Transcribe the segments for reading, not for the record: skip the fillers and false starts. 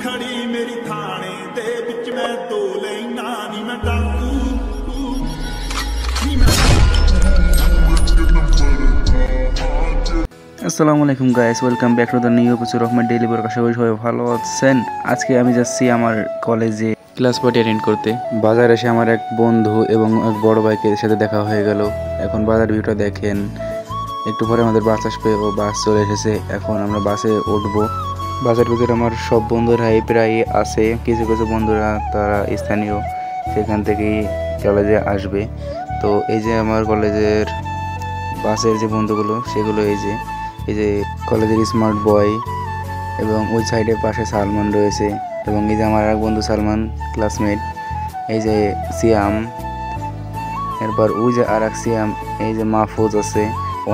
खड़ी मेरी थाने दे विच मैं तो लेना नी मैं डाकू আসসালামু আলাইকুম guys, welcome back to the new episode of my daily blog. আশা করি সবাই ভালো আছেন। আজকে আমি যাচ্ছি আমার কলেজে ক্লাস পার্টি অ্যাটেন্ড করতে। বাজারে এসে আমার এক বন্ধু এবং এক বড় ভাইয়ের সাথে দেখা হয়ে গেল। এখন বাজার ভিউটা দেখেন। একটু পরে আমাদের বাস আসবে ও বাস চলে এসেছে। এখন আমরা বাসে উঠবো। বাসের ভিতরে আমার সব বন্ধুরাই প্রায় আছে, কিছু কিছু বন্ধুরা তারা স্থানীয়, সেখান থেকেই কলেজে আসবে। তো এই যে আমার কলেজের বাসের যে বন্ধুগুলো সেগুলো এই যে কলেজের স্মার্ট বয়, এবং ওই সাইডের পাশে সালমান রয়েছে, এবং এই যে আমার এক বন্ধু সালমান ক্লাসমেট, এই যে সিয়াম, এরপর ওই যে আর এক সিয়াম, এই যে মাহফুজ আছে,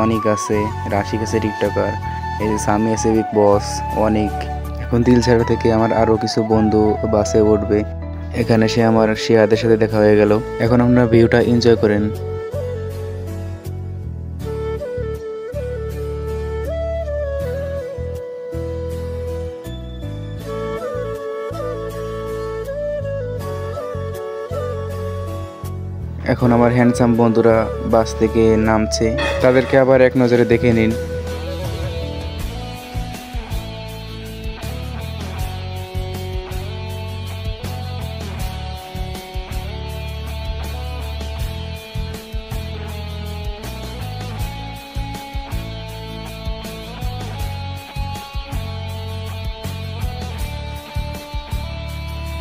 অনিক আছে, রাশিক আছে টিকটকার, এই যে সামি আছে বিগ বস, অনিক। এখন দিলছাড়া থেকে আমার আরও কিছু বন্ধু বাসে উঠবে। এখানে সে আমার শিয়াদের সাথে দেখা হয়ে গেল। এখন আমরা ভিউটা এনজয় করেন। এখন আমার হ্যান্ডসাম বন্ধুরা বাস থেকে নামছে, তাদেরকে আবার এক নজরে দেখে নিন।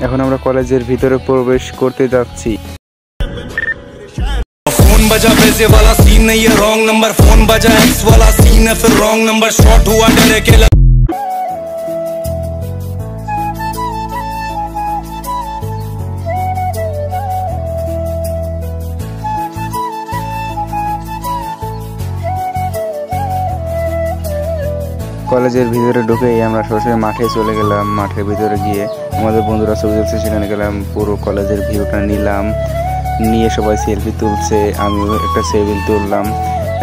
এখন আমরা কলেজের ভিতরে প্রবেশ করতে যাচ্ছি। फोन बजा पैसे वाला सीन नहीं है, रॉन्ग नंबर। फोन बजा एक्स वाला सीन है, फिर रॉन्ग नंबर। शॉट हुआ डरे के কলেজের ভিতরে ঢুকেই আমরা সরাসরি মাঠে চলে গেলাম। মাঠের ভিতরে গিয়ে আমাদের বন্ধুরা ছবি তুলছে, সেখানে গেলাম, পুরো কলেজের ভিউটা নিলাম, নিয়ে সবাই সেলফি তুলছে, আমিও একটা সেলফি তুললাম।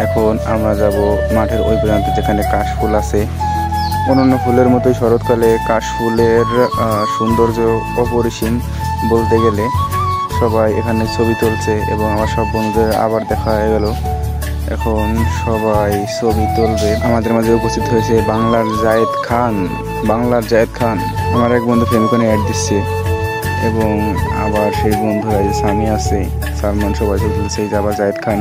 এখন আমরা যাব মাঠের ওই প্রান্তে, যেখানে কাশফুল আছে। অন্যান্য ফুলের মতোই শরৎকালে কাশফুলের সৌন্দর্য অপরিসীম বলতে গেলে। সবাই এখানে ছবি তুলছে এবং আমার সব বন্ধুদের আবার দেখা হয়ে গেল। এখন সবাই ছবি তুলবে। আমাদের মাঝে উপস্থিত হয়েছে বাংলার জায়েদ খান। আমার এক বন্ধু ফেমিকনে অ্যাড দিচ্ছে, এবং আবার সেই বন্ধু সামি আছে, সালমান, সবাই ছবি তুলছে। এই যে আবার জায়েদ খান।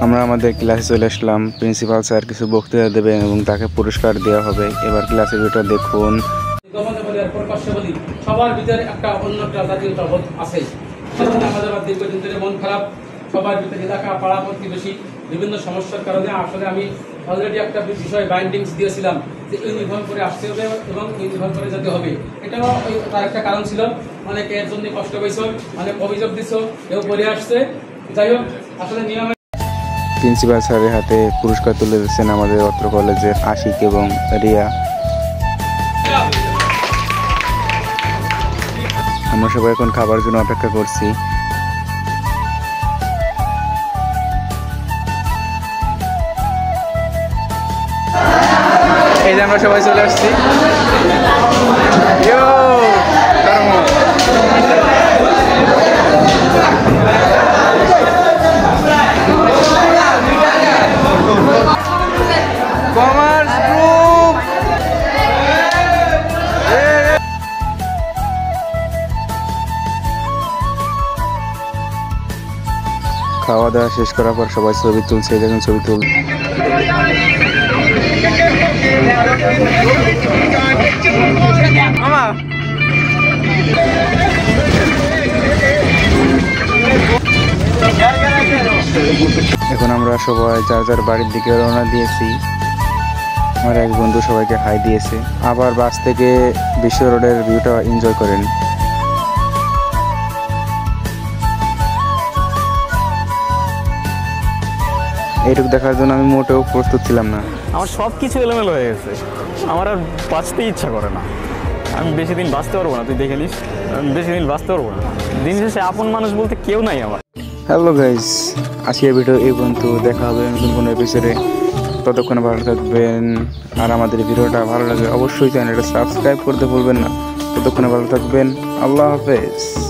আমরা আমাদের ক্লাসে চলে আসলাম। প্রিন্সিপাল স্যার কিছু বক্তৃতা দেবেন এবং তাকে পুরস্কার দেওয়া হবে। এবার ক্লাসের ভিডিওটা দেখুন। সবার ভিতরে একটা অন্য জাতীয়তা আছে, সেজন্য আমাদের দীর্ঘদিন ধরে মন খারাপ। সবার ভিতরে এলাকা, পাড়া প্রতিবেশী বিভিন্ন সমস্যার কারণে আসলে আমি অলরেডি একটা বিষয় বাইন্ডিংস দিয়েছিলাম যে ইউনিফর্ম করে আসতে হবে এবং ইউনিফর্ম করে যেতে হবে। এটাও তার একটা কারণ ছিল। অনেকে এর জন্য কষ্ট পেয়েছ, অনেক অভিযোগ দিছ, কেউ করে আসছে। যাই হোক, আসলে নিয়মে প্রিন্সিপাল স্যারের হাতে পুরস্কার তুলে দিচ্ছেন আমাদের অত্র কলেজের আশিক এবং রিয়া। আমরা সবাই এখন খাবার জন্য অপেক্ষা করছি। এই যে আমরা সবাই চলে আসছি। Commerce group. খাওয়া দাওয়া শেষ করার পর সবাই ছবি তুলছে, দেখুন ছবি তুল। এখন আমরা সবাই যার যার বাড়ির দিকে রওনা দিয়েছি। আমার এক বন্ধু সবাইকে হাই দিয়েছে। আবার বাস থেকে বিশ্ব রোডের ভিউটা এনজয় করেন। এইটুকু দেখার জন্য আমি মোটেও প্রস্তুত ছিলাম না। আমার সব কিছু এলোমেলো হয়ে গেছে, আমার আর বাঁচতেই ইচ্ছা করে না। আমি বেশি দিন বাঁচতে পারবো না, তুই দেখে নিস, আমি বেশি দিন বাঁচতে পারবো না। দিন শেষে আপন মানুষ বলতে কেউ নাই আমার। হ্যালো গাইস, আজকের ভিডিও এই পর্যন্ত। দেখা হবে নতুন কোনো এপিসোডে। ততক্ষণ ভালো থাকবেন। আর আমাদের ভিডিওটা ভালো লাগলে অবশ্যই চ্যানেলটা সাবস্ক্রাইব করতে ভুলবেন না। ততক্ষণে ভালো থাকবেন। আল্লাহ হাফেজ।